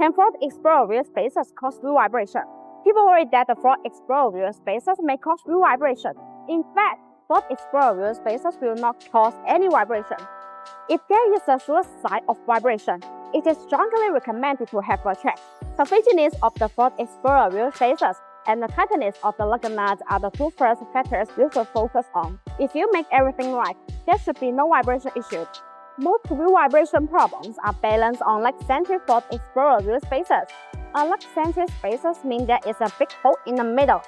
Can Fault Explorer wheel spacers cause wheel vibration? People worry that the Fault Explorer wheel spacers may cause wheel vibration. In fact, Fault Explorer wheel spacers will not cause any vibration. If there is a sure sign of vibration, it is strongly recommended to have a check. The fittiness of the Fault Explorer wheel spacers and the tightness of the lug nuts are the two first factors you should focus on. If you make everything right, there should be no vibration issue. Most wheel vibration problems are balanced on lug-centric Fault Explorer wheel spacers. A lug-centric spacers mean there is a big hole in the middle.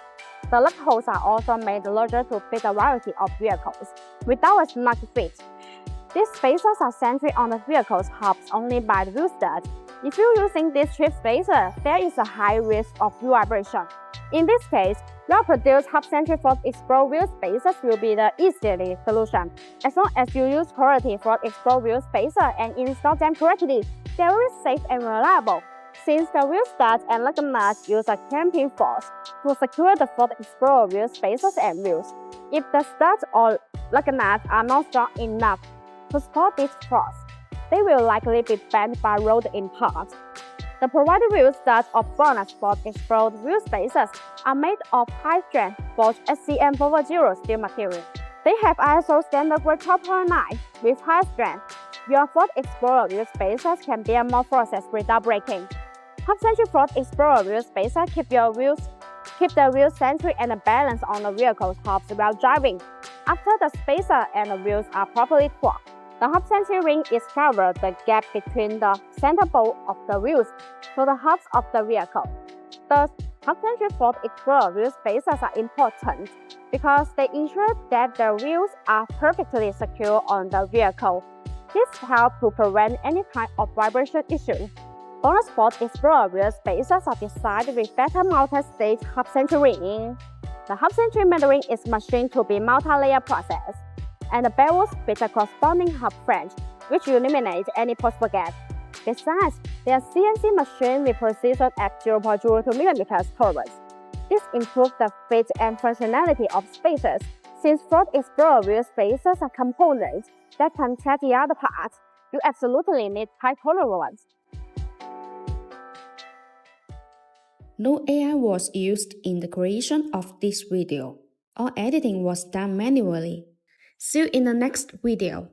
The lug holes are also made larger to fit a variety of vehicles, without a snug fit. These spacers are centered on the vehicle's hubs only by the wheel studs. If you're using this cheap spacer, there is a high risk of wheel vibration. In this case, well-produced hub-centric Fault Explorer wheel spacers will be the easiest solution. As long as you use quality Fault Explorer wheel spacer and install them correctly, they will be safe and reliable. Since the wheel studs and lug nuts use a clamping force to secure the Fault Explorer wheel spacers and wheels. If the studs or lug nuts are not strong enough to support this force, they will likely be bent by road impact. The provided wheel studs of BONOSS Fault Explorer wheel spacers are made of high-strength forged SCM 440 steel material. They have ISO standard grade 12.9 with high strength. Your Fault Explorer wheel spacers can bear more forces without breaking. Hub-centric Fault Explorer wheel spacer keep the wheel centric and balanced on the vehicle's hubs while driving. After the spacer and the wheels are properly torqued, the hub-centric ring is covered the gap between the center bolt of the wheels to the hubs of the vehicle. Thus, hub-centric Fault Explorer wheel spacers are important because they ensure that the wheels are perfectly secure on the vehicle. This helps to prevent any kind of vibration issue. BONOSS Fault Explorer wheel spacers are designed with better multi-stage hub-centric ring. The hub-centric molding is machined to be multi-layer process, and the bellows fit a corresponding hub flange, which eliminates any possible gap. Besides, they are CNC machined with precision at 0.02 mm tolerance. This improves the fit and functionality of spacers. Since Fault Explorer wheel spacers are components that can check the other parts, you absolutely need high tolerance. No AI was used in the creation of this video. All editing was done manually. See you in the next video.